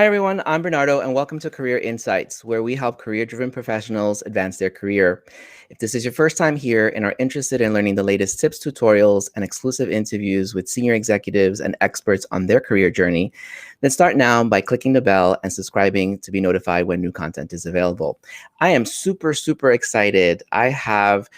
Hi, everyone. I'm Bernardo, and welcome to Career Insights, where we help career driven professionals advance their career. If this is your first time here and are interested in learning the latest tips, tutorials, and exclusive interviews with senior executives and experts on their career journey, then start now by clicking the bell and subscribing to be notified when new content is available. I am super excited. I have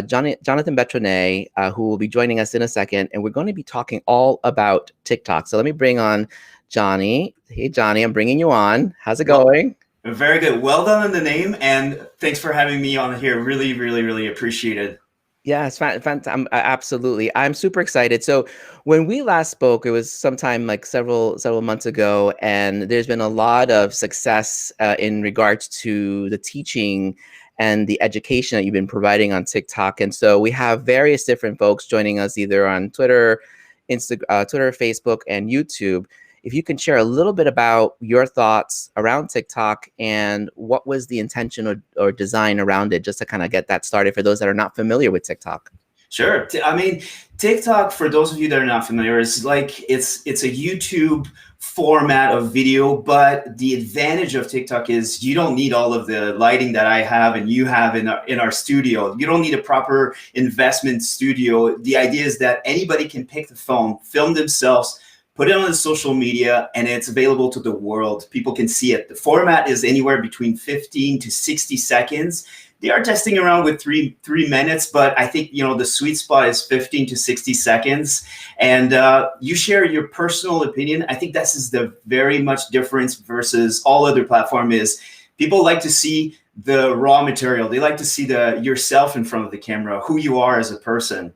Jonathan Betournay, who will be joining us in a second, and we're going to be talking all about TikTok. So let me bring on Johnny. Hey, Johnny, I'm bringing you on. How's it going? Very good. Well done on the name, and thanks for having me on here. Really appreciate it. Yeah, it's absolutely. I'm super excited. So when we last spoke, it was sometime like several months ago, and there's been a lot of success in regards to the teaching and the education that you've been providing on TikTok. And so we have various different folks joining us either on Twitter, Twitter, Facebook, and YouTube. If you can share a little bit about your thoughts around TikTok and what was the intention or design around it, just to kind of get that started for those that are not familiar with TikTok. Sure. I mean, TikTok, for those of you that are not familiar, is like it's a YouTube format of video, but the advantage of TikTok is you don't need all of the lighting that I have and you have in our studio. You don't need a proper investment studio. The idea is that anybody can pick the phone, film themselves, put it on the social media, and it's available to the world. People can see it. The format is anywhere between 15 to 60 seconds. They are testing around with three minutes, but I think the sweet spot is 15 to 60 seconds. And you share your personal opinion. I think this is the very much difference versus all other platform is people like to see the raw material. They like to see yourself in front of the camera, who you are as a person.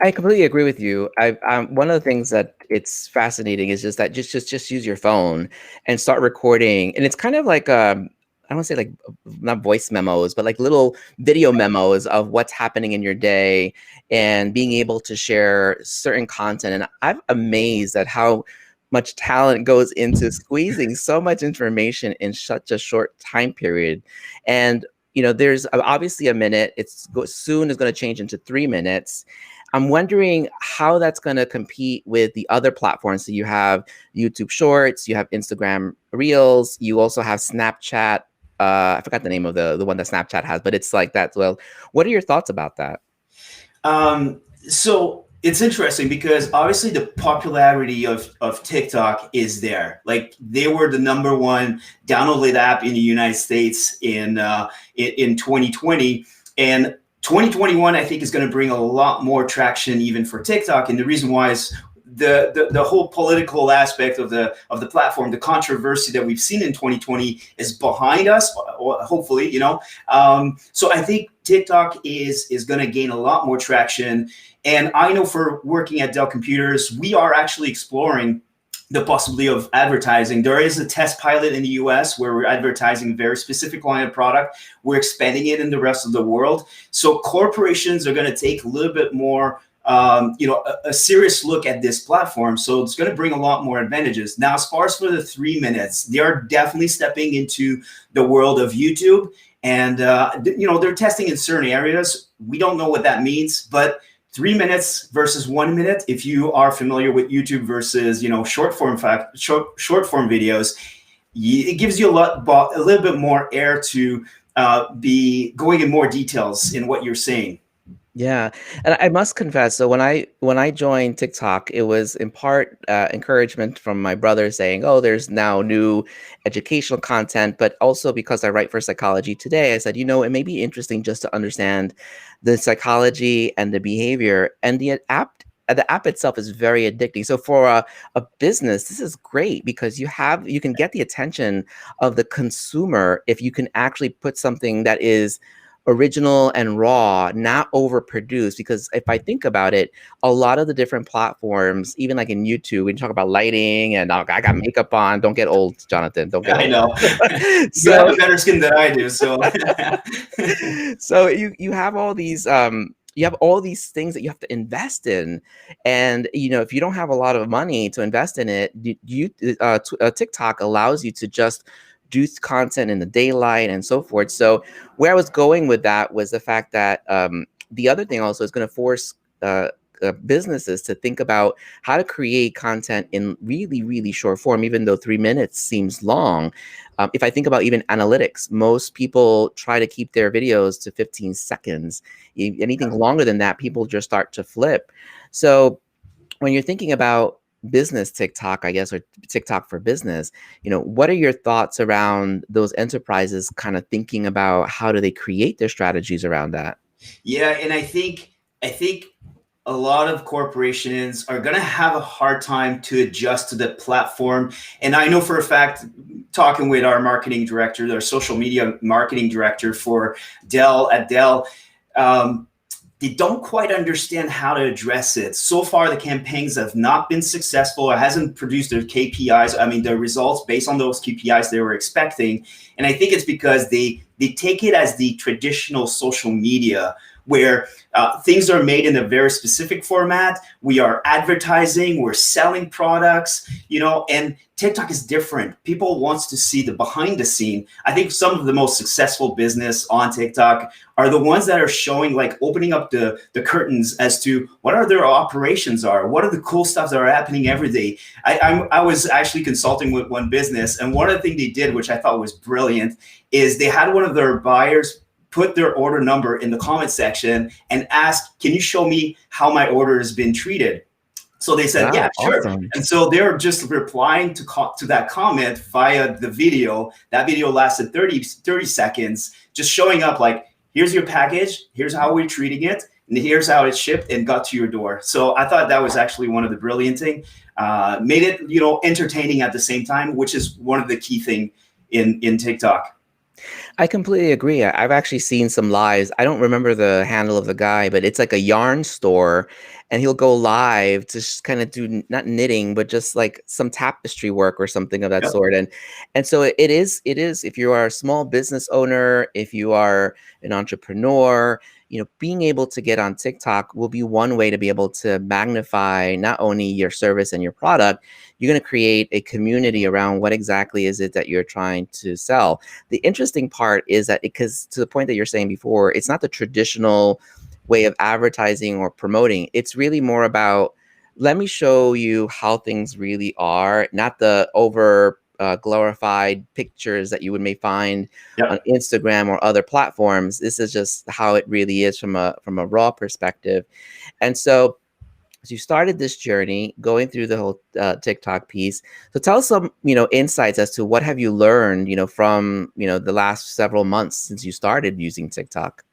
I completely agree with you. One of the things that it's fascinating is just that just use your phone and start recording, and it's kind of like I want to say like not voice memos, but like little video memos of what's happening in your day and being able to share certain content. And I'm amazed at how much talent goes into squeezing so much information in such a short time period. And there's obviously a minute. Soon is going to change into 3 minutes. I'm wondering how that's going to compete with the other platforms. So you have YouTube Shorts, you have Instagram Reels, you also have Snapchat. I forgot the name of the one that Snapchat has, but it's like that. Well, what are your thoughts about that? So it's interesting because obviously the popularity of TikTok is there. Like they were the #1 downloaded app in the United States in 2020, and 2021, I think, is going to bring a lot more traction even for TikTok. And the reason why is the whole political aspect of the platform, the controversy that we've seen in 2020 is behind us, hopefully, So I think TikTok is going to gain a lot more traction. And I know for working at Dell Computers, we are actually exploring the possibility of advertising. There is a test pilot in the US where we're advertising a very specific line of product. We're expanding it in the rest of the world. So corporations are going to take a little bit more, a serious look at this platform. So it's going to bring a lot more advantages. Now, as far as for the 3 minutes, they are definitely stepping into the world of YouTube. And, they're testing in certain areas. We don't know what that means, but 3 minutes versus 1 minute, if you are familiar with YouTube versus short form videos, it gives you a little bit more air to be going in more details in what you're saying. Yeah, and I must confess, so when I joined TikTok, it was in part encouragement from my brother saying, "Oh, there's now new educational content," but also because I write for Psychology Today, I said, it may be interesting just to understand the psychology and the behavior, and the app itself is very addicting. So for a business, this is great because you can get the attention of the consumer if you can actually put something that is original and raw, not overproduced. Because if I think about it, a lot of the different platforms, even like in YouTube, we talk about lighting and I got makeup on. Don't get old, Jonathan. Don't get old. I know. So, you have a better skin than I do. So, so you have all these things that you have to invest in, and if you don't have a lot of money to invest in it, TikTok allows you to just do content in the daylight and so forth. So where I was going with that was the fact that the other thing also is going to force businesses to think about how to create content in really, really short form, even though 3 minutes seems long. If I think about even analytics, most people try to keep their videos to 15 seconds. Anything longer than that, people just start to flip. So when you're thinking about business TikTok, I guess, or TikTok for business, what are your thoughts around those enterprises kind of thinking about how do they create their strategies around that? Yeah, and I think a lot of corporations are going to have a hard time to adjust to the platform. And I know for a fact, talking with our marketing director, our social media marketing director for Dell at Dell, um, they don't quite understand how to address it. So far, the campaigns have not been successful. It hasn't produced their KPIs. I mean, the results based on those KPIs they were expecting. And I think it's because they take it as the traditional social media where things are made in a very specific format. We are advertising, we're selling products, and TikTok is different. People wants to see the behind the scene. I think some of the most successful business on TikTok are the ones that are showing, like opening up the curtains as to what are their operations are, what are the cool stuff that are happening every day. I was actually consulting with one business, and one of the things they did, which I thought was brilliant, is they had one of their buyers put their order number in the comment section and ask, can you show me how my order has been treated? So they said, yeah, Wow, sure. awesome. And so they're just replying to that comment via the video. That video lasted 30 seconds, just showing up like, here's your package, here's how we're treating it, and here's how it's shipped and got to your door. So I thought that was actually one of the brilliant things. Made it, entertaining at the same time, which is one of the key thing in TikTok. I completely agree. I've actually seen some lives. I don't remember the handle of the guy, but it's like a yarn store, and he'll go live to just kind of do not knitting, but just like some tapestry work or something of that Yep. sort. And so it is if you are a small business owner, if you are an entrepreneur, being able to get on TikTok will be one way to be able to magnify not only your service and your product, you're going to create a community around what exactly is it that you're trying to sell. The interesting part is that, because to the point that you're saying before, it's not the traditional way of advertising or promoting. It's really more about, let me show you how things really are, not the over glorified pictures that you may find on Yep. Instagram or other platforms. This is just how it really is from a raw perspective. And so you started this journey going through the whole TikTok piece. So tell us some, insights as to what have you learned, from, the last several months since you started using TikTok.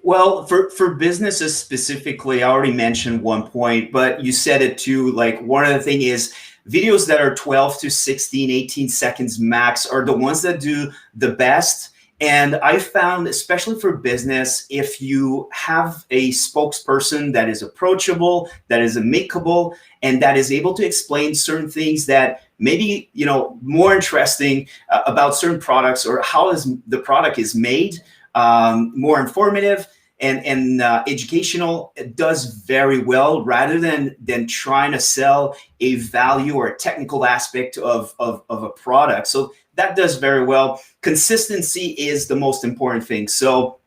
Well, for businesses specifically, I already mentioned one point, but you said it too. Like, one of the thing is videos that are 12 to 16, 18 seconds max are the ones that do the best. And I found, especially for business, if you have a spokesperson that is approachable, that is amicable, and that is able to explain certain things that maybe, more interesting about certain products or how is the product is made, more informative and educational, it does very well rather than trying to sell a value or a technical aspect of a product. So that does very well. Consistency is the most important thing. So,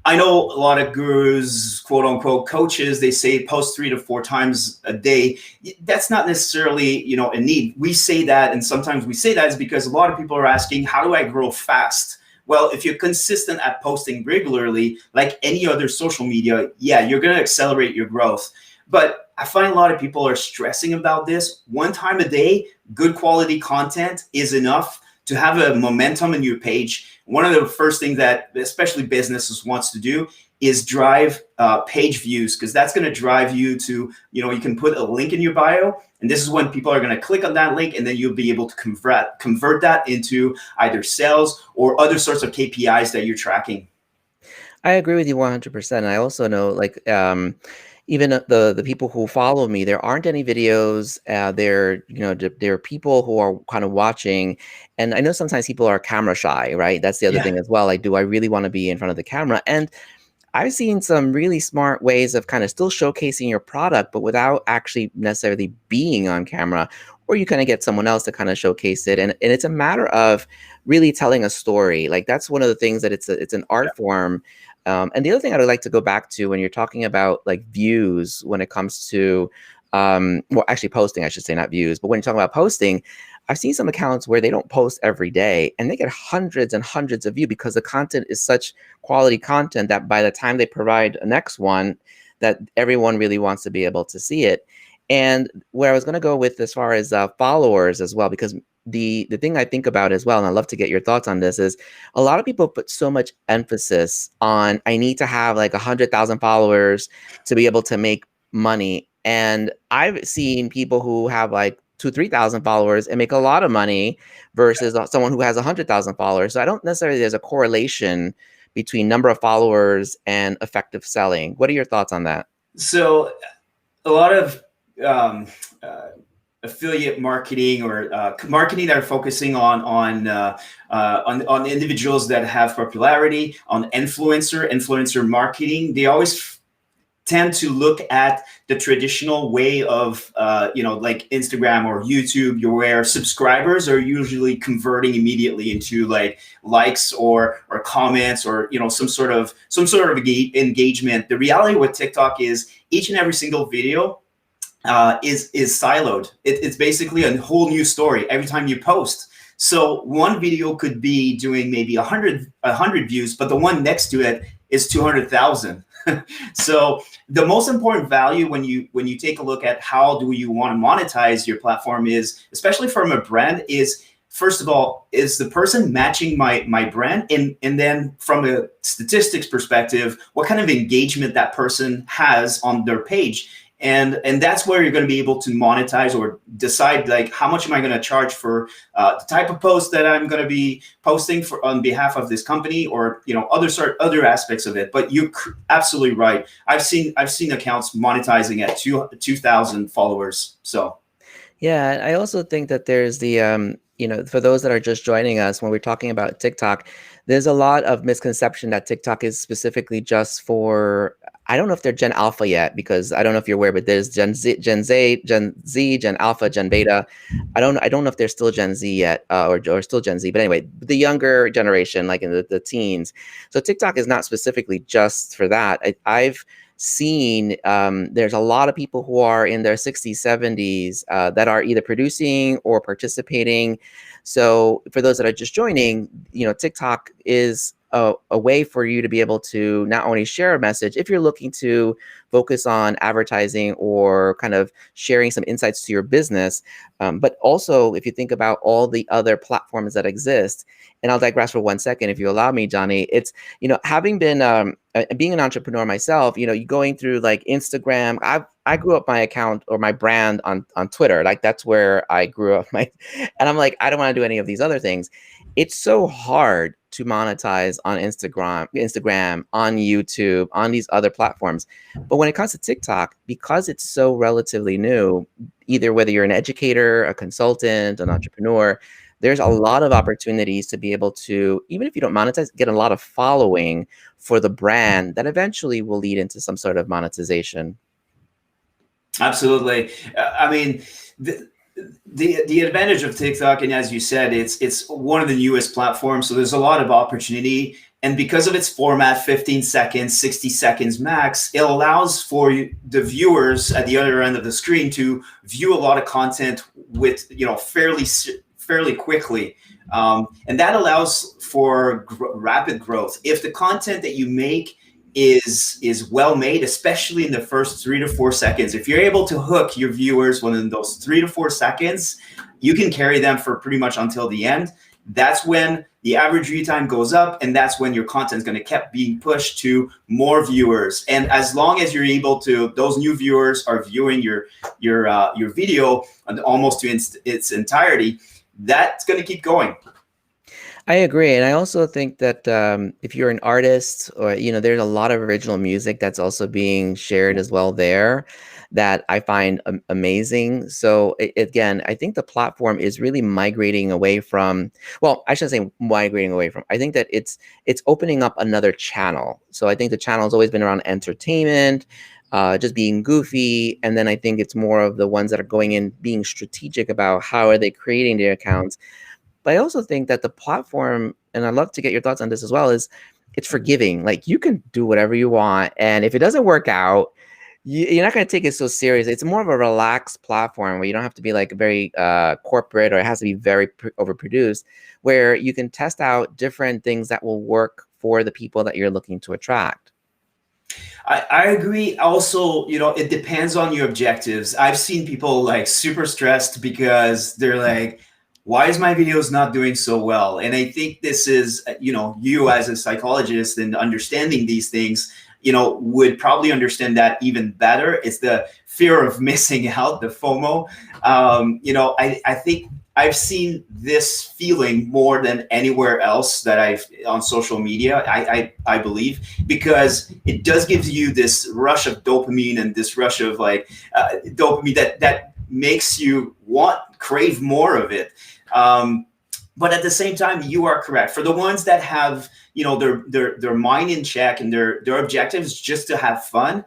I know a lot of gurus, quote unquote coaches, they say post 3 to 4 times a day. That's not necessarily, a need. We say that, and sometimes we say that is because a lot of people are asking, how do I grow fast? Well, if you're consistent at posting regularly, like any other social media, yeah, you're going to accelerate your growth. But I find a lot of people are stressing about this. One time a day, good quality content is enough to have a momentum in your page. One of the first things that especially businesses wants to do is drive page views, because that's going to drive you to, you can put a link in your bio, and this is when people are going to click on that link, and then you'll be able to convert that into either sales or other sorts of KPIs that you're tracking. I agree with you 100%. I also know, like, even the people who follow me, there aren't any videos. There are people who are kind of watching, and I know sometimes people are camera shy, right? That's the other Yeah. thing as well. Like, do I really want to be in front of the camera? And I've seen some really smart ways of kind of still showcasing your product, but without actually necessarily being on camera. Or you kind of get someone else to kind of showcase it. And it's a matter of really telling a story. Like, that's one of the things that it's an art form. And the other thing I'd like to go back to when you're talking about like views when it comes to, well, actually posting, I should say, not views, but when you're talking about posting, I've seen some accounts where they don't post every day and they get hundreds and hundreds of views because the content is such quality content that by the time they provide a next one, that everyone really wants to be able to see it. And where I was going to go with as far as followers as well, because the thing I think about as well, and I'd love to get your thoughts on this, is a lot of people put so much emphasis on I need to have like 100,000 followers to be able to make money. And I've seen people who have like 2, 3,000 followers and make a lot of money versus someone who has 100,000 followers. So I don't necessarily there's a correlation between number of followers and effective selling. What are your thoughts on that? So a lot of um, affiliate marketing or marketing that are focusing on individuals that have popularity, on influencer marketing, they always tend to look at the traditional way of like Instagram or YouTube, where subscribers are usually converting immediately into like likes or comments or some sort of engagement. The reality with TikTok is each and every single video is siloed. It's basically a whole new story every time you post. So one video could be doing maybe 100 views, but the one next to it is 200,000. So the most important value when you take a look at how do you want to monetize your platform is, especially from a brand, is first of all, is the person matching my brand? And then from a statistics perspective, what kind of engagement that person has on their page? And that's where you're going to be able to monetize or decide like how much am I going to charge for the type of post that I'm going to be posting for on behalf of this company, or other aspects of it. But you're absolutely right. I've seen accounts monetizing at 2,000 followers. So Yeah, I also think that there's the for those that are just joining us when we're talking about TikTok, there's a lot of misconception that TikTok is specifically just for, I don't know if they're Gen Alpha yet, because I don't know if you're aware, but there's Gen Alpha, Gen Beta. I don't know if they're still Gen Z yet, or still Gen Z, but anyway, the younger generation, like in the teens. So TikTok is not specifically just for that. I've seen there's a lot of people who are in their 60s, 70s that are either producing or participating. So for those that are just joining, TikTok is a way for you to be able to not only share a message if you're looking to focus on advertising or kind of sharing some insights to your business, but also if you think about all the other platforms that exist. And I'll digress for 1 second, if you allow me, Johnny. It's, having been being an entrepreneur myself, you going through like Instagram. I grew up my account or my brand on Twitter. Like that's where I grew up. And I'm like, I don't want to do any of these other things. It's so hard to monetize on Instagram, on YouTube, on these other platforms. But when it comes to TikTok, because it's so relatively new, either whether you're an educator, a consultant, an entrepreneur, there's a lot of opportunities to be able to, even if you don't monetize, get a lot of following for the brand that eventually will lead into some sort of monetization. absolutely. I mean, the advantage of TikTok, and as you said, it's one of the newest platforms, so there's a lot of opportunity. And because of its format, 15 seconds, 60 seconds max, it allows for the viewers at the other end of the screen to view a lot of content with fairly quickly. And that allows for rapid growth. If the content that you make is well made, especially in the first 3 to 4 seconds, if you're able to hook your viewers within those 3 to 4 seconds, you can carry them for pretty much until the end. That's when the average view time goes up, and that's when your content is going to keep being pushed to more viewers. And as long as you're able to, those new viewers are viewing your video almost to its entirety, that's going to keep going. I agree. And I also think that if you're an artist or, there's a lot of original music that's also being shared as well there that I find amazing. So again, I think the platform is really migrating away from, well, I shouldn't say migrating away from, I think that it's opening up another channel. So I think the channel has always been around entertainment, just being goofy. And then I think it's more of the ones that are going in being strategic about how are they creating their accounts. But I also think that the platform, and I'd love to get your thoughts on this as well, is it's forgiving. Like you can do whatever you want, and if it doesn't work out, you're not going to take it so serious. It's more of a relaxed platform where you don't have to be like very corporate, or it has to be very overproduced, where you can test out different things that will work for the people that you're looking to attract. I agree. Also, it depends on your objectives. I've seen people like super stressed because they're like, why is my videos not doing so well? And I think this is, you as a psychologist and understanding these things, would probably understand that even better. It's the fear of missing out, the FOMO. I think I've seen this feeling more than anywhere else that I've on social media. I believe, because it does give you this rush of dopamine and this rush of like dopamine that makes you crave more of it. But at the same time, you are correct. For the ones that have their mind in check and their objectives just to have fun,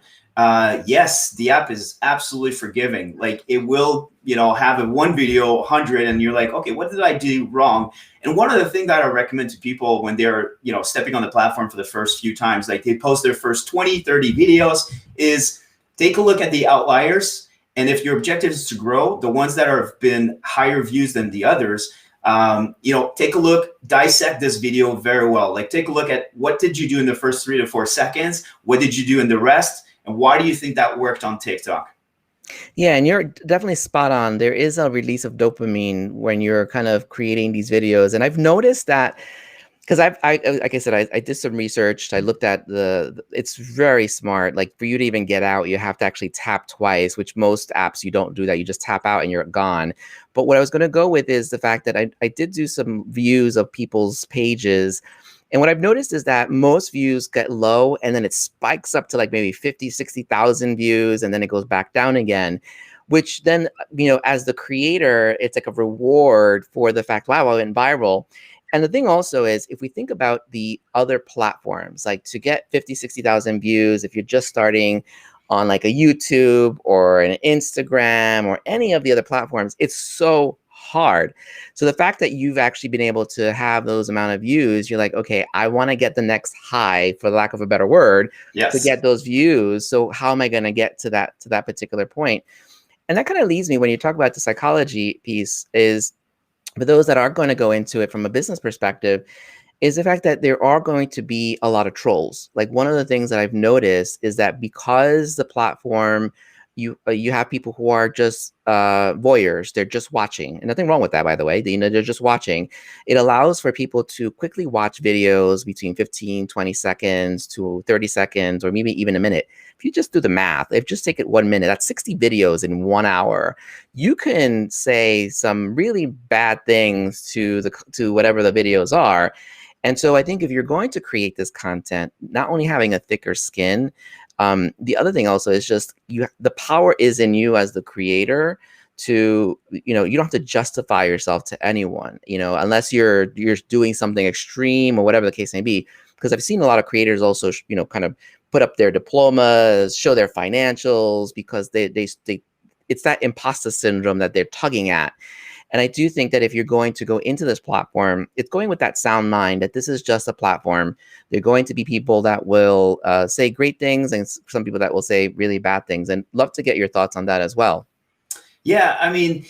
yes, the app is absolutely forgiving. Like it will, have a one video 100 and you're like, okay, what did I do wrong? And one of the things that I recommend to people when they're, stepping on the platform for the first few times, like they post their first 20, 30 videos, is take a look at the outliers. And if your objective is to grow, the ones that have been higher views than the others, take a look, dissect this video very well. Like take a look at what did you do in the first 3 to 4 seconds? What did you do in the rest? And why do you think that worked on TikTok? Yeah, and you're definitely spot on. There is a release of dopamine when you're kind of creating these videos. And I've noticed that because like I said, I did some research. I looked at it's very smart. Like for you to even get out, you have to actually tap twice, which most apps you don't do that. You just tap out and you're gone. But what I was going to go with is the fact that I did do some views of people's pages. And what I've noticed is that most views get low and then it spikes up to like maybe 50, 60,000 views. And then it goes back down again, which then, as the creator, it's like a reward for the fact, wow, I went viral. And the thing also is, if we think about the other platforms, like to get 50, 60,000 views, if you're just starting on like a YouTube or an Instagram or any of the other platforms, it's so hard. So the fact that you've actually been able to have those amount of views, you're like, okay, I want to get the next high, for lack of a better word, to get those views. So how am I going to get to that particular point? And that kind of leads me, when you talk about the psychology piece, is for those that are going to go into it from a business perspective, is the fact that there are going to be a lot of trolls. Like one of the things that I've noticed is that because the platform, you have people who are just voyeurs, they're just watching, and nothing wrong with that, by the way. They're just watching. It allows for people to quickly watch videos between 15, 20 seconds to 30 seconds, or maybe even a minute. If you just do the math, if just take it 1 minute, that's 60 videos in 1 hour. You can say some really bad things to whatever the videos are. And so I think if you're going to create this content, not only having a thicker skin, the other thing also is just the power is in you as the creator to, you don't have to justify yourself to anyone, unless you're doing something extreme or whatever the case may be. Because I've seen a lot of creators also, kind of put up their diplomas, show their financials, because they it's that imposter syndrome that they're tugging at. And I do think that if you're going to go into this platform, it's going with that sound mind that this is just a platform. There are going to be people that will say great things and some people that will say really bad things. And love to get your thoughts on that as well. Yeah, I mean,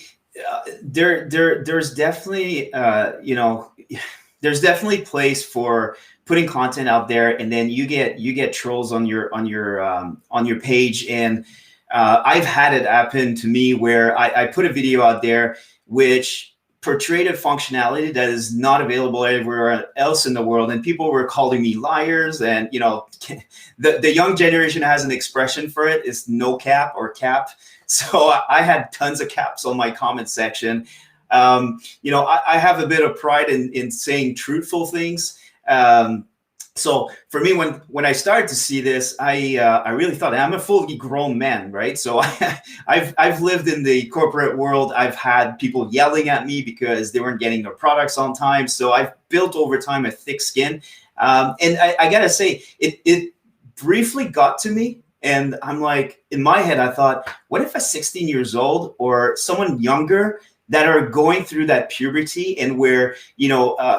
there's definitely, there's definitely place for putting content out there, and then you get trolls on your page. And I've had it happen to me where I put a video out there which portrayed a functionality that is not available everywhere else in the world, and people were calling me liars. And the young generation has an expression for it: it's no cap or cap. So I had tons of caps on my comment section. I have a bit of pride in saying truthful things. So for me, when I started to see this, I really thought, I'm a fully grown man, right? So I've lived in the corporate world. I've had people yelling at me because they weren't getting their products on time. So I've built over time a thick skin. And I gotta say, it briefly got to me. And I'm like, in my head, I thought, what if a 16 years old or someone younger that are going through that puberty, and where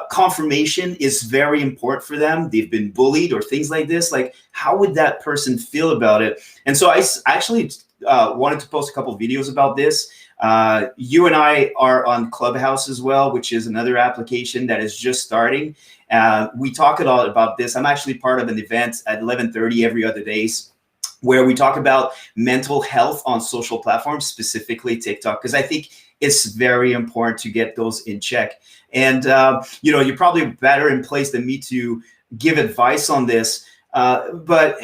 confirmation is very important for them. They've been bullied or things like this. Like, how would that person feel about it? And so I actually wanted to post a couple of videos about this. You and I are on Clubhouse as well, which is another application that is just starting. We talk a lot about this. I'm actually part of an event at 11:30 every other days, where we talk about mental health on social platforms, specifically TikTok, because I think it's very important to get those in check. And you're probably better in place than me to give advice on this. But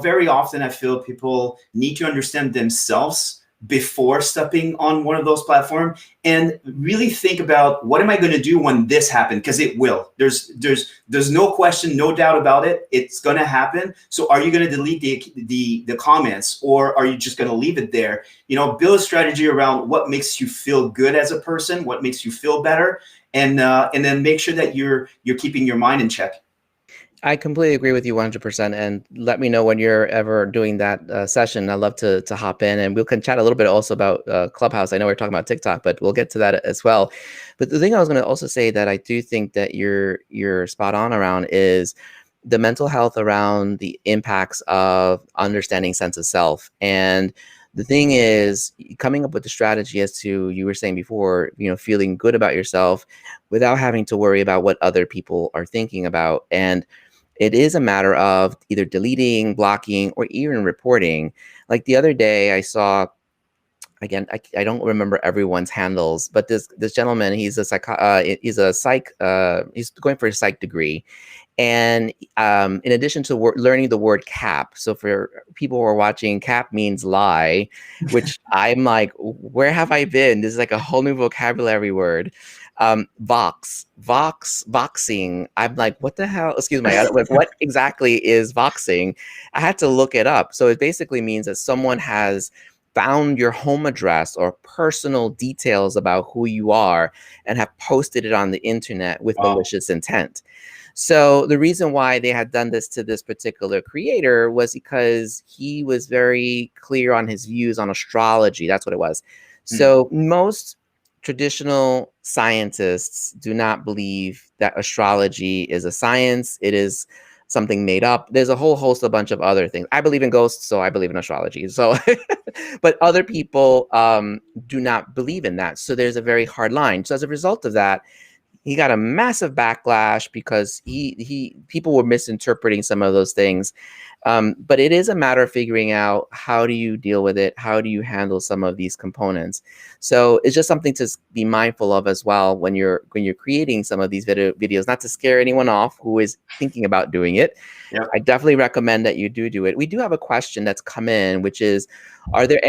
very often I feel people need to understand themselves before stepping on one of those platforms, and really think about, what am I going to do when this happens? Because it will. There's no question, no doubt about it. It's going to happen. So are you going to delete the comments, or are you just going to leave it there? Build a strategy around what makes you feel good as a person, what makes you feel better, and then make sure that you're keeping your mind in check. I completely agree with you 100%. And let me know when you're ever doing that session. I'd love to hop in, and we can chat a little bit also about Clubhouse. I know we're talking about TikTok, but we'll get to that as well. But the thing I was going to also say that I do think that you're spot on around is the mental health around the impacts of understanding sense of self. And the thing is, coming up with the strategy, as to you were saying before, feeling good about yourself without having to worry about what other people are thinking about. And it is a matter of either deleting, blocking, or even reporting. Like the other day, I saw, again, I don't remember everyone's handles, but this gentleman, he's a psych, he's going for a psych degree. And in addition to learning the word cap, so for people who are watching, cap means lie, which I'm like, where have I been? This is like a whole new vocabulary word. Voxing. I'm like, what the hell? Excuse me. What exactly is voxing? I had to look it up. So it basically means that someone has found your home address or personal details about who you are and have posted it on the internet with malicious intent. So the reason why they had done this to this particular creator was because he was very clear on his views on astrology. That's what it was. So most traditional scientists do not believe that astrology is a science. It is something made up. There's a whole host, a bunch of other things. I believe in ghosts, so I believe in astrology. So, but other people do not believe in that. So there's a very hard line. So as a result of that, he got a massive backlash because people were misinterpreting some of those things. But it is a matter of figuring out, how do you deal with it? How do you handle some of these components? So it's just something to be mindful of as well when you're creating some of these videos, not to scare anyone off who is thinking about doing it. Yep. I definitely recommend that you do it. We do have a question that's come in, which is, are there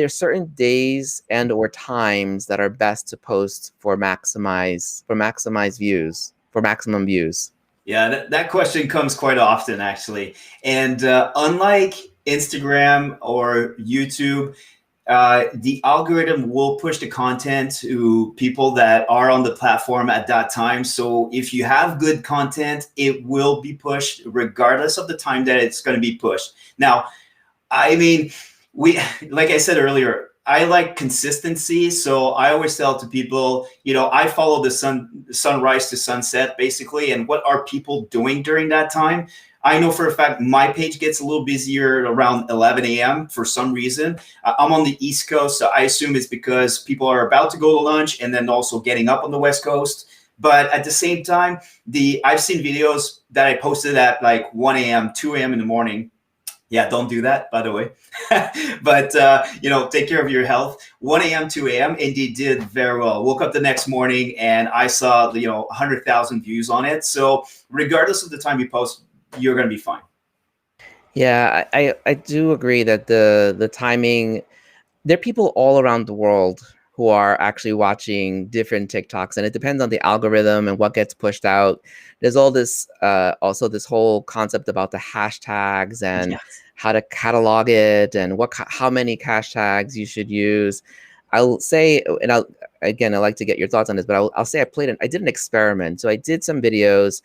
certain days and or times that are best to post for maximum views? Yeah, that question comes quite often, actually. And unlike Instagram or YouTube, the algorithm will push the content to people that are on the platform at that time. So if you have good content, it will be pushed regardless of the time that it's going to be pushed. Now, I mean, like I said earlier, I like consistency. So I always tell to people, I follow the sunrise to sunset, basically. And what are people doing during that time? I know for a fact my page gets a little busier around 11 a.m. for some reason. I'm on the East Coast, so I assume it's because people are about to go to lunch and then also getting up on the West Coast. But at the same time, I've seen videos that I posted at like 1 a.m., 2 a.m. in the morning. Yeah, don't do that, by the way. But, take care of your health. 1 a.m., 2 a.m., and they did very well. Woke up the next morning and I saw, 100,000 views on it. So regardless of the time you post, you're going to be fine. Yeah, I do agree that the timing, there are people all around the world who are actually watching different TikToks, and it depends on the algorithm and what gets pushed out. There's all this, also this whole concept about the hashtags and how to catalog it and how many hashtags you should use. I'll say, and I like to get your thoughts on this, but I'll say I did an experiment. So I did some videos.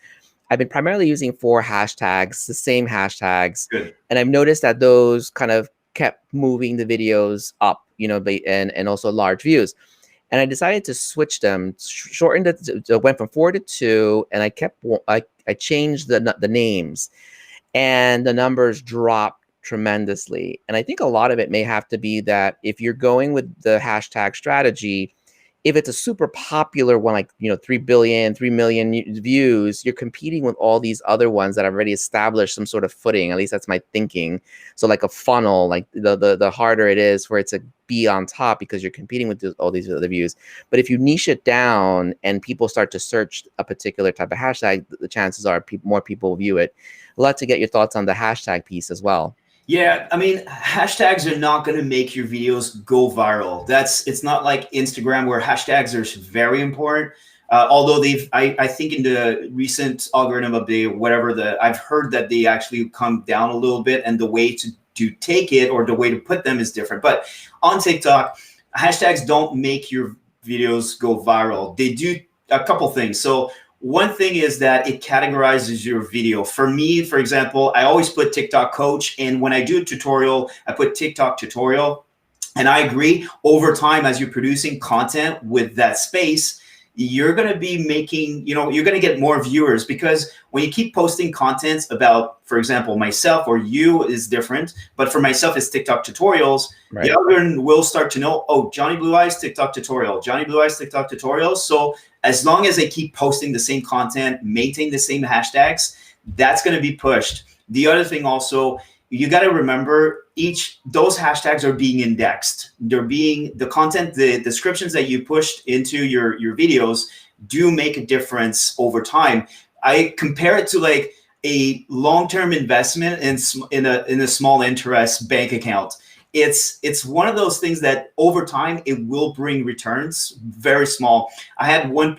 I've been primarily using 4 hashtags, the same hashtags. Good. And I've noticed that those kind of kept moving the videos up, and also large views. and I decided to switch them, shortened it, went from 4 to 2, and I changed the names, and the numbers dropped tremendously. And I think a lot of it may have to be that if you're going with the hashtag strategy, if it's a super popular one, like 3 billion, 3 million views, you're competing with all these other ones that have already established some sort of footing. At least that's my thinking. So like a funnel, like the harder it is for it to be on top, because you're competing with all these other views. But if you niche it down and people start to search a particular type of hashtag, the chances are more people view it. I'd love to get your thoughts on the hashtag piece as well. Yeah, I mean, hashtags are not going to make your videos go viral. It's not like Instagram where hashtags are very important. Although I think in the recent algorithm update, I've heard that they actually come down a little bit, and the way to take it, or the way to put them, is different. But on TikTok, hashtags don't make your videos go viral. They do a couple things. So one thing is that it categorizes your video. For me, for example, I always put TikTok coach, and when I do a tutorial, I put TikTok tutorial. And I agree, over time, as you're producing content with that space, you're going to be making, you're going to get more viewers, because when you keep posting content about, for example, myself or you, is different. But for myself, it's TikTok tutorials. Right. The algorithm will start to know, oh, Johnny Blue Eyes TikTok tutorial, Johnny Blue Eyes TikTok tutorials. So as long as they keep posting the same content, maintain the same hashtags, that's going to be pushed. The other thing also, you got to remember, those hashtags are being indexed. The content, the descriptions that you pushed into your videos do make a difference over time. I compare it to like a long-term investment in a small interest bank account. It's one of those things that over time it will bring returns, very small. I had one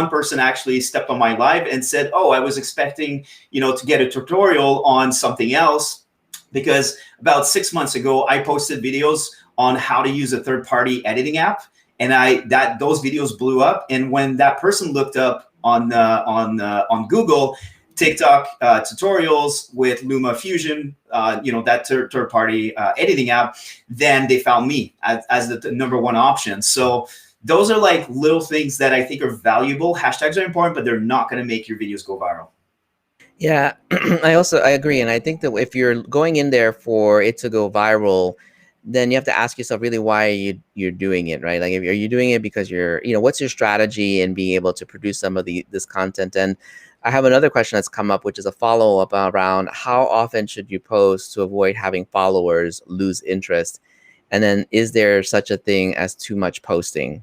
person actually stepped on my live and said, oh, I was expecting, to get a tutorial on something else, because about 6 months ago, I posted videos on how to use a third-party editing app, and those videos blew up. And when that person looked up on Google, TikTok tutorials with Luma Fusion, that third-party editing app, then they found me as the number one option. So those are like little things that I think are valuable. Hashtags are important, but they're not going to make your videos go viral. Yeah, I agree. And I think that if you're going in there for it to go viral, then you have to ask yourself really why you're doing it, right? Like, are you doing it because what's your strategy in being able to produce some of this content? And I have another question that's come up, which is a follow-up around how often should you post to avoid having followers lose interest? And then, is there such a thing as too much posting?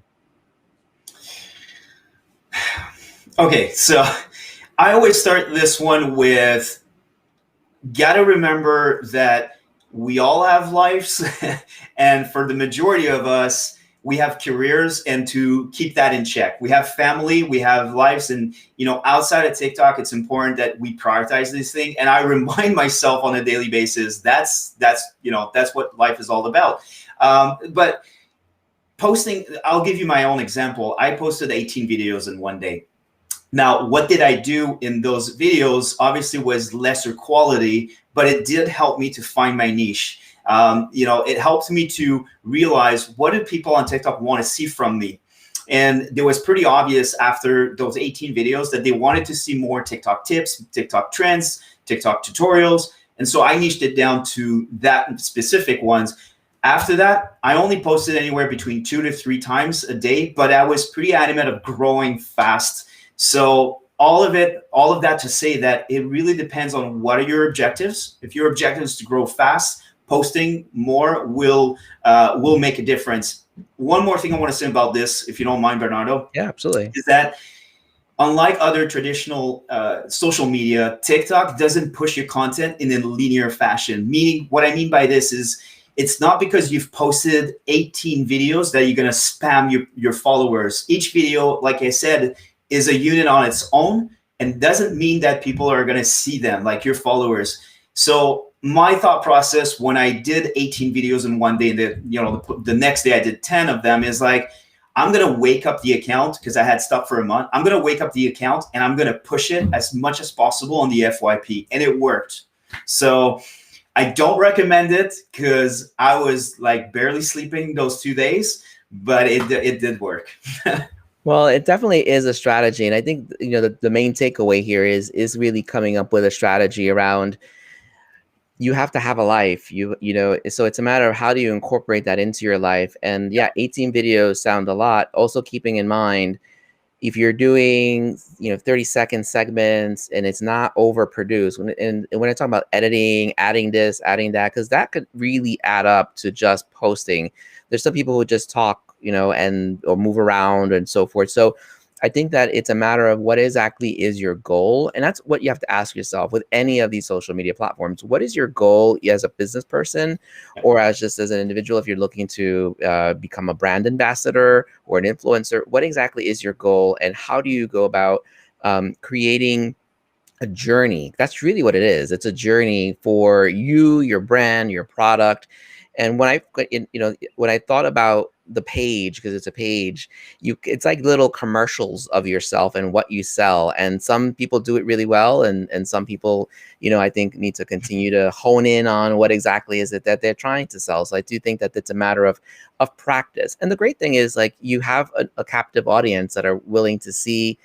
Okay, so I always start this one with, gotta remember that we all have lives, and for the majority of us, we have careers, and to keep that in check. We have family, we have lives, and outside of TikTok, it's important that we prioritize this thing. And I remind myself on a daily basis, that's what life is all about. But posting, I'll give you my own example. I posted 18 videos in one day. Now, what did I do in those videos? Obviously was lesser quality, but it did help me to find my niche. It helped me to realize, what do people on TikTok want to see from me? And it was pretty obvious after those 18 videos that they wanted to see more TikTok tips, TikTok trends, TikTok tutorials. And so I niched it down to that specific ones. After that, I only posted anywhere between 2 to 3 times a day, but I was pretty adamant of growing fast. So all of that to say that it really depends on what are your objectives. If your objective is to grow fast, posting more will make a difference. One more thing I want to say about this, if you don't mind, Bernardo. Yeah, absolutely. Is that unlike other traditional social media, TikTok doesn't push your content in a linear fashion. Meaning, what I mean by this is, it's not because you've posted 18 videos that you're going to spam your followers. Each video, like I said, is a unit on its own, and doesn't mean that people are going to see them, like your followers. So my thought process when I did 18 videos in one day, the next day I did 10 of them, is like, I'm going to wake up the account, because I had stuff for a month. I'm going to wake up the account and I'm going to push it as much as possible on the FYP. And it worked. So I don't recommend it, because I was like barely sleeping those 2 days. but it did work. Well, it definitely is a strategy, and I think the main takeaway here is really coming up with a strategy around you have to have a life. So it's a matter of how do you incorporate that into your life. And yeah, 18 videos sound a lot. Also keeping in mind if you're doing 30-second segments and it's not overproduced, and when I talk about editing, adding this, adding that, because that could really add up to just posting. There's some people who just talk, and or move around and so forth. So I think that it's a matter of what exactly is your goal, and that's what you have to ask yourself with any of these social media platforms. What is your goal as a business person, or as an individual? If you're looking to become a brand ambassador or an influencer, what exactly is your goal, and how do you go about creating a journey? That's really what it is. It's a journey for you, your brand, your product. And when I thought about the page, because it's a page, it's like little commercials of yourself and what you sell. And some people do it really well, and some people, I think need to continue to hone in on what exactly is it that they're trying to sell. So I do think that it's a matter of practice. And the great thing is, like, you have a captive audience that are willing to see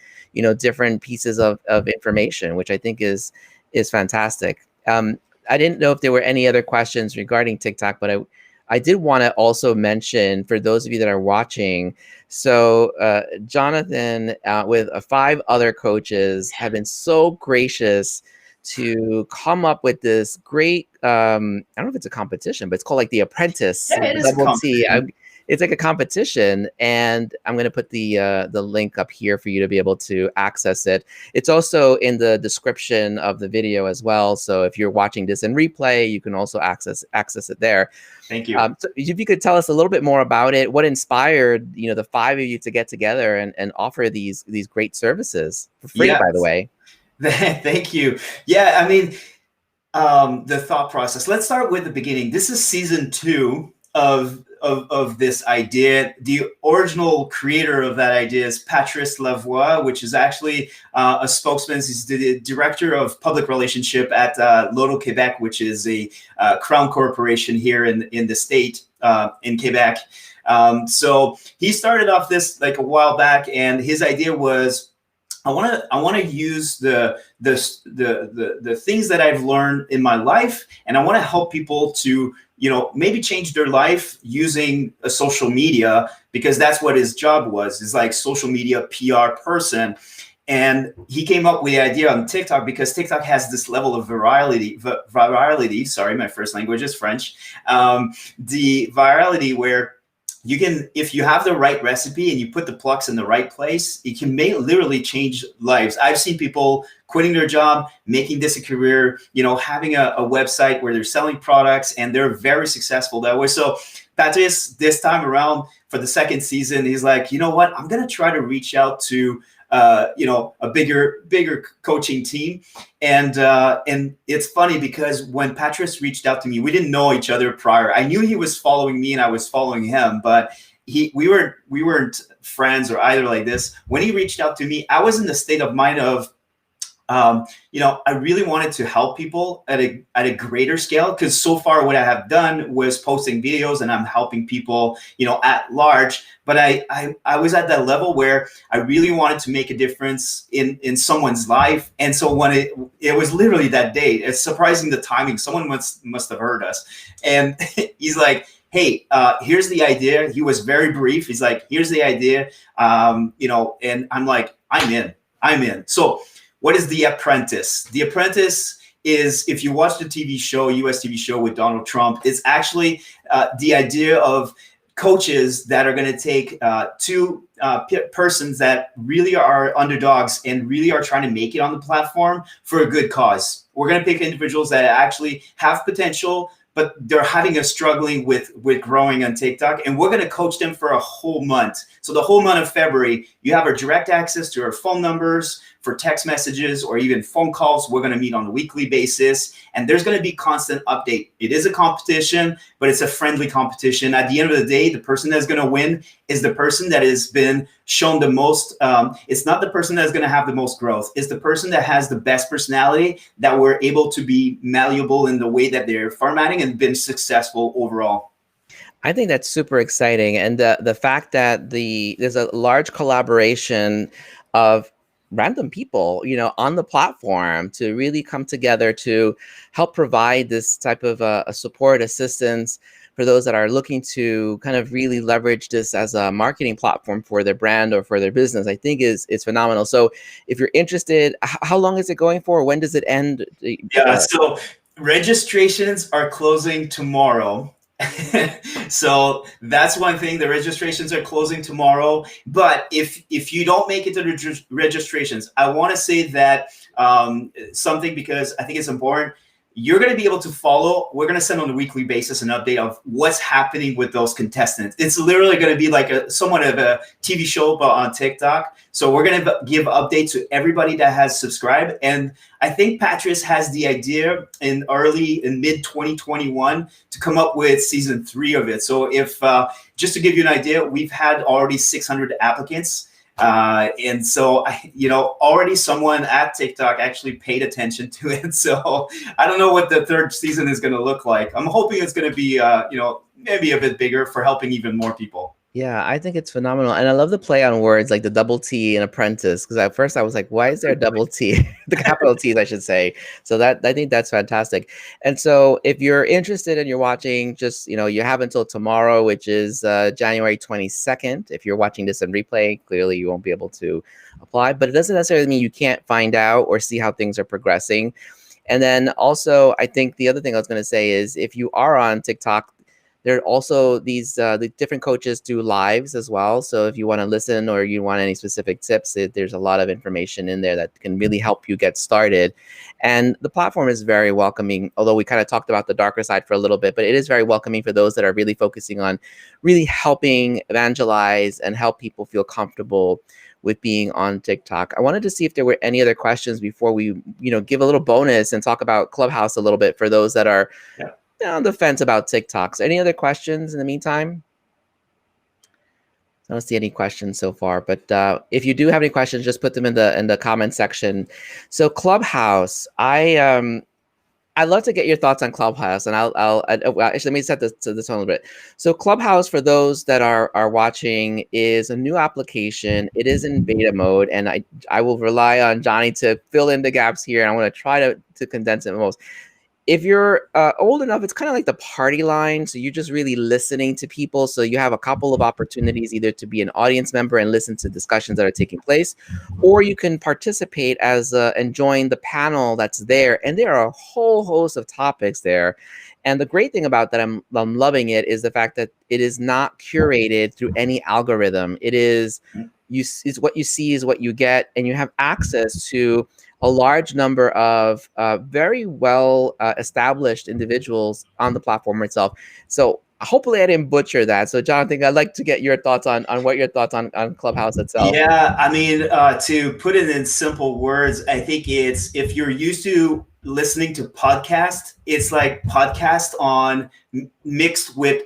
different pieces of information, which I think is fantastic. I didn't know if there were any other questions regarding TikTok, but I did want to also mention for those of you that are watching. So Jonathan, with 5 other coaches, have been so gracious to come up with this great, I don't know if it's a competition, but it's called like The Apprentice. Yeah, it is a Double T. competition. It's like a competition, and I'm going to put the link up here for you to be able to access it. It's also in the description of the video as well. So if you're watching this in replay, you can also access it there. Thank you. So if you could tell us a little bit more about it, what inspired the 5 of you to get together and offer these great services for free, by the way. Thank you. Yeah, I mean, the thought process. Let's start with the beginning. This is season 2 of this idea. The original creator of that idea is Patrice Lavoie, which is actually a spokesman. He's the director of public relationship at Loto Quebec, which is a crown corporation here in the state in Quebec. So he started off this like a while back, and his idea was, I want to use the things that I've learned in my life, and I want to help people to maybe change their life using a social media, because that's what his job was. Is like social media PR person. And he came up with the idea on TikTok because TikTok has this level of virality. Sorry, my first language is French. The virality where you can, if you have the right recipe and you put the plugs in the right place, it can literally change lives. I've seen people quitting their job, making this a career, having a website where they're selling products, and they're very successful that way. So Patrice, this time around for the second season, he's like, you know what? I'm going to try to reach out to a bigger coaching team. And it's funny because when Patrice reached out to me, we didn't know each other prior. I knew he was following me and I was following him, but we weren't friends or either like this. When he reached out to me, I was in the state of mind of, I really wanted to help people at a greater scale, because so far what I have done was posting videos and I'm helping people, at large. But I was at that level where I really wanted to make a difference in someone's life. And so when it was literally that day, it's surprising the timing. Someone must have heard us. And he's like, hey, here's the idea. He was very brief. He's like, here's the idea. And I'm like, I'm in. So what is The Apprentice? The Apprentice is, if you watch the TV show, US TV show with Donald Trump, it's actually the idea of coaches that are going to take 2 persons that really are underdogs and really are trying to make it on the platform for a good cause. We're going to pick individuals that actually have potential, but they're having a struggling with growing on TikTok, and we're going to coach them for a whole month. So the whole month of February, you have our direct access to our phone numbers for text messages or even phone calls. We're going to meet on a weekly basis, and there's going to be constant update. It is a competition, but it's a friendly competition. At the end of the day, the person that's going to win is the person that has been shown the most. It's not the person that's going to have the most growth. It's the person that has the best personality, that we're able to be malleable in the way that they're formatting and been successful overall. I think that's super exciting, and the fact that there's a large collaboration of random people, on the platform to really come together to help provide this type of a support assistance for those that are looking to kind of really leverage this as a marketing platform for their brand or for their business. I think is phenomenal. So, if you're interested, how long is it going for? When does it end? Yeah, so registrations are closing tomorrow. So that's one thing. The registrations are closing tomorrow. But if you don't make it to the registrations, I want to say that something, because I think it's important. You're going to be able to follow. We're going to send on a weekly basis an update of what's happening with those contestants. It's literally going to be like somewhat of a TV show, but on TikTok. So we're going to give updates to everybody that has subscribed. And I think Patrice has the idea in mid 2021 to come up with season 3 of it. So if just to give you an idea, we've had already 600 applicants. And so, already someone at TikTok actually paid attention to it. So I don't know what the 3rd season is going to look like. I'm hoping it's going to be, maybe a bit bigger for helping even more people. Yeah, I think it's phenomenal. And I love the play on words like the double T in Apprentice. Because at first I was like, why is there a double T? The capital T's, I should say. So that I think that's fantastic. And so if you're interested and you're watching, just you have until tomorrow, which is January 22nd. If you're watching this in replay, clearly you won't be able to apply. But it doesn't necessarily mean you can't find out or see how things are progressing. And then also, I think the other thing I was going to say is if you are on TikTok, there are also the different coaches do lives as well. So if you want to listen or you want any specific tips, there's a lot of information in there that can really help you get started. And the platform is very welcoming, although we kind of talked about the darker side for a little bit, but it is very welcoming for those that are really focusing on really helping evangelize and help people feel comfortable with being on TikTok. I wanted to see if there were any other questions before we, give a little bonus and talk about Clubhouse a little bit for those that are on the fence about TikToks. Any other questions in the meantime? I don't see any questions so far, but if you do have any questions, just put them in the comment section. So Clubhouse, I'd love to get your thoughts on Clubhouse, and well, actually, let me set this on a little bit. So Clubhouse, for those that are watching, is a new application. It is in beta mode, and I will rely on Johnny to fill in the gaps here, and I want to try to condense it most. If you're old enough, it's kind of like the party line. So you're just really listening to people. So you have a couple of opportunities either to be an audience member and listen to discussions that are taking place, or you can participate as and join the panel that's there. And there are a whole host of topics there. And the great thing about that, I'm loving it, is the fact that it is not curated through any algorithm. It is what you see is what you get, and you have access to a large number of very well established individuals on the platform itself. So hopefully I didn't butcher that. So Jonathan, I'd like to get your thoughts on what your thoughts on Clubhouse itself. Yeah, I mean, to put it in simple words, I think it's, if you're used to listening to podcast, it's like podcast on mixed with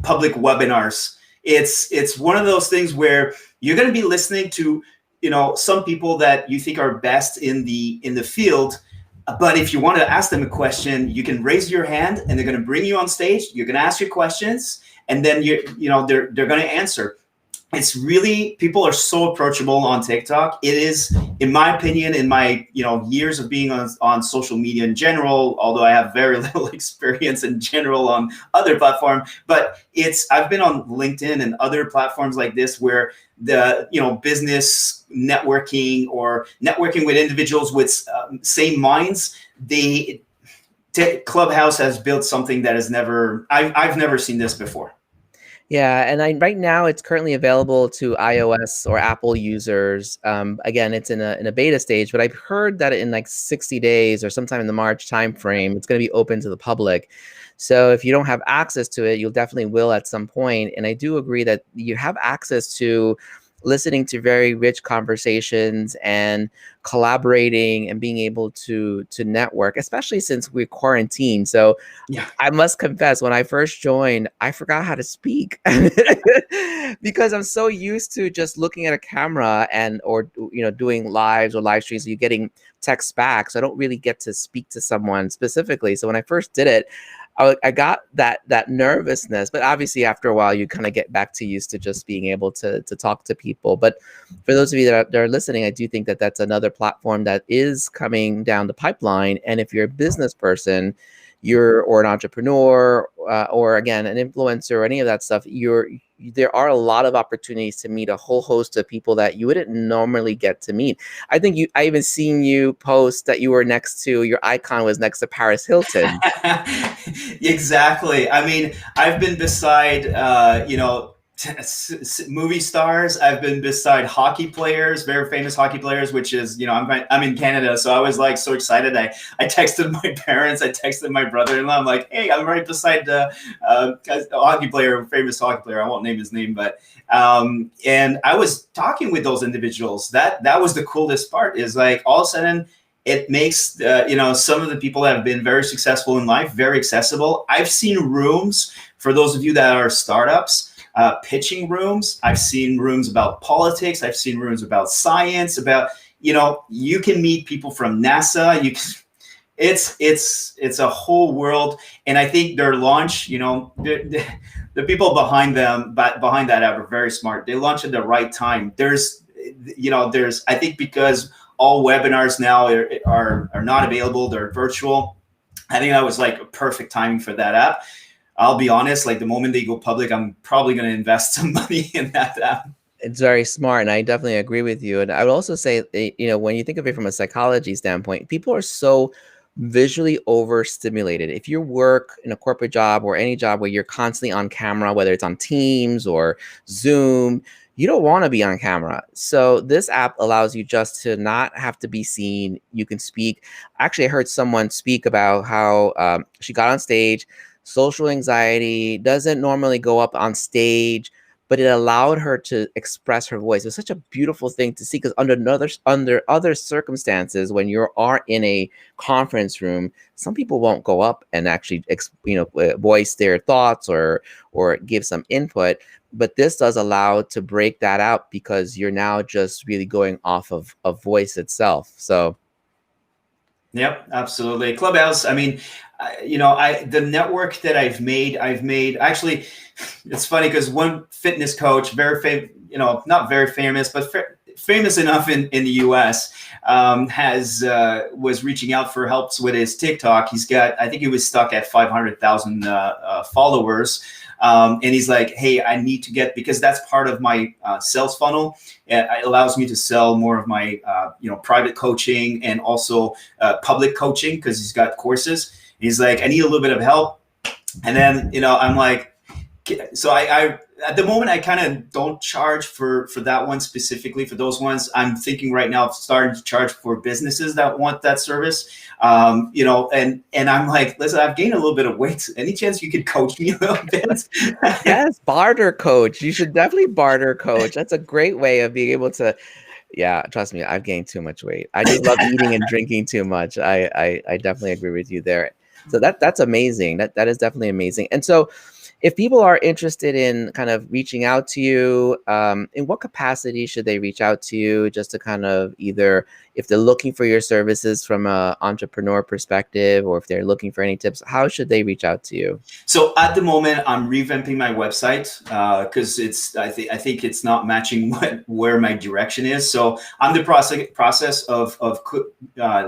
public webinars. It's one of those things where you're going to be listening to some people that you think are best in the field, but if you want to ask them a question, you can raise your hand and they're going to bring you on stage. You're going to ask your questions, and then they're going to answer. It's really, people are so approachable on TikTok. It is, in my opinion, in my years of being on social media in general, although I have very little experience in general on other platforms, but I've been on LinkedIn and other platforms like this where the business networking or networking with individuals with same minds, Clubhouse has built something that I've never seen this before. Yeah, and right now it's currently available to iOS or Apple users. Again, it's in a beta stage, but I've heard that in like 60 days or sometime in the March timeframe, it's going to be open to the public. So if you don't have access to it, you'll definitely will at some point. And I do agree that you have access to listening to very rich conversations and collaborating and being able to network, especially since we're quarantined. So yeah, I must confess, when I first joined, I forgot how to speak because I'm so used to just looking at a camera or doing lives or live streams. So you're getting text back, so I don't really get to speak to someone specifically. So when I first did it, I got that nervousness, but obviously after a while you kind of get back to used to just being able to talk to people. But for those of you that are listening, I do think that that's another platform that is coming down the pipeline. And if you're a business person, or an entrepreneur, or again an influencer or any of that stuff, there are a lot of opportunities to meet a whole host of people that you wouldn't normally get to meet. I even seen you post that you were next to, your icon was next to Paris Hilton. Exactly. I mean, I've been beside, movie stars. I've been beside hockey players, very famous hockey players. Which is, I'm in Canada, so I was like so excited. I texted my parents. I texted my brother-in-law. I'm like, hey, I'm right beside a hockey player, a famous hockey player. I won't name his name, but and I was talking with those individuals. That was the coolest part. Is like all of a sudden it makes some of the people that have been very successful in life very accessible. I've seen rooms for those of you that are startups, pitching rooms. I've seen rooms about politics. I've seen rooms about science. About you can meet people from NASA. It's a whole world, and I think their launch, the people behind that app are very smart. They launch at the right time. There's I think because all webinars now are not available, they're virtual. I think that was like a perfect timing for that app. I'll be honest, like the moment they go public, I'm probably going to invest some money in that app. It's very smart, and I definitely agree with you. And I would also say, when you think of it from a psychology standpoint, people are so visually overstimulated. If you work in a corporate job or any job where you're constantly on camera, whether it's on Teams or Zoom, you don't want to be on camera. So this app allows you just to not have to be seen. You can speak. Actually, I heard someone speak about how she got on stage. Social anxiety doesn't normally go up on stage, but it allowed her to express her voice. It's such a beautiful thing to see, because under other circumstances, when you are in a conference room, some people won't go up and actually voice their thoughts or give some input. But this does allow to break that out, because you're now just really going off of voice itself. So Yep, absolutely. Clubhouse. I mean, the network that I've made actually. It's funny because one fitness coach, very famous, not very famous, but famous enough in the U.S. Was reaching out for helps with his TikTok. He's got, I think he was stuck at 500,000 followers. And he's like, hey, I need to get, because that's part of my sales funnel. It allows me to sell more of my, private coaching and also public coaching, because he's got courses. He's like, I need a little bit of help. And then, I'm like, so I at the moment, I kind of don't charge for that one specifically. For those ones, I'm thinking right now of starting to charge for businesses that want that service. And I'm like, listen, I've gained a little bit of weight. Any chance you could coach me a little bit? yes, barter coach. You should definitely barter coach. That's a great way of being able to. Yeah, trust me, I've gained too much weight. I just love eating and drinking too much. I definitely agree with you there. So that's amazing. That is definitely amazing. And so, if people are interested in kind of reaching out to you, in what capacity should they reach out to you, just to kind of either, if they're looking for your services from an entrepreneur perspective, or if they're looking for any tips, how should they reach out to you? So at the moment, I'm revamping my website because I think it's not matching where my direction is. So I'm the process of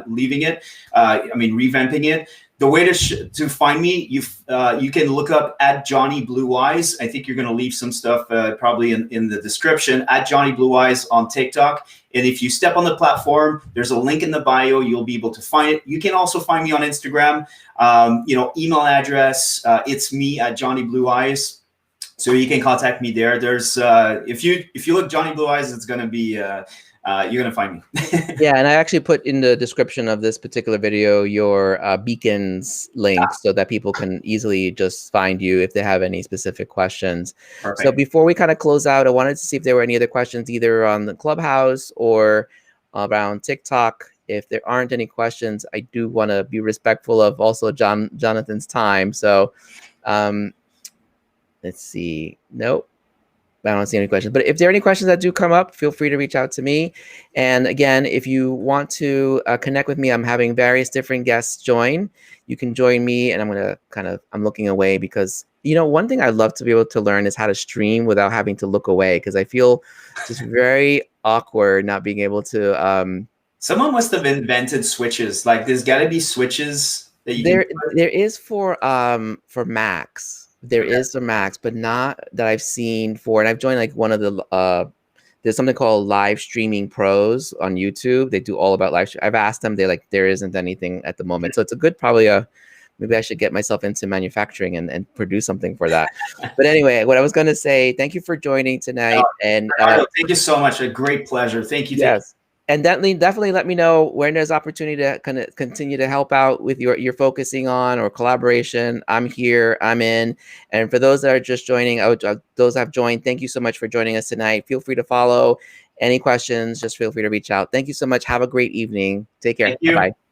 leaving it. Revamping it. The way to find me, you can look up at Johnny Blue Eyes. I think you're going to leave some stuff probably in the description, at Johnny Blue Eyes on TikTok. And if you step on the platform, there's a link in the bio. You'll be able to find it. You can also find me on Instagram. Email address. It's me at Johnny Blue Eyes. So you can contact me there. There's if you look Johnny Blue Eyes, it's going to be. You're going to find me. Yeah, and I actually put in the description of this particular video your beacons link so that people can easily just find you if they have any specific questions. Perfect. So before we kind of close out, I wanted to see if there were any other questions either on the Clubhouse or around TikTok. If there aren't any questions, I do want to be respectful of also Jonathan's time. So let's see. Nope. I don't see any questions. But if there are any questions that do come up, feel free to reach out to me. And again, if you want to connect with me, I'm having various different guests join. You can join me, and I'm going to I'm looking away because, one thing I'd love to be able to learn is how to stream without having to look away, because I feel just very awkward not being able to. Someone must have invented switches. Like there's got to be switches that you can. There is for Macs. There is for Macs, but not that I've seen for. And I've joined like one of the there's something called Live Streaming Pros on YouTube. They do all about live stream. I've asked them. They're like, there isn't anything at the moment. So it's a good, probably maybe I should get myself into manufacturing and produce something for that. But anyway, what I was going to say, thank you for joining tonight. And thank you so much. A great pleasure. Thank you. Yes. And definitely let me know when there's opportunity to kind of continue to help out with your focusing on or collaboration. I'm here, I'm in. And for those that are just joining, those that have joined, thank you so much for joining us tonight. Feel free to follow. Any questions, just feel free to reach out. Thank you so much. Have a great evening. Take care. Bye-bye.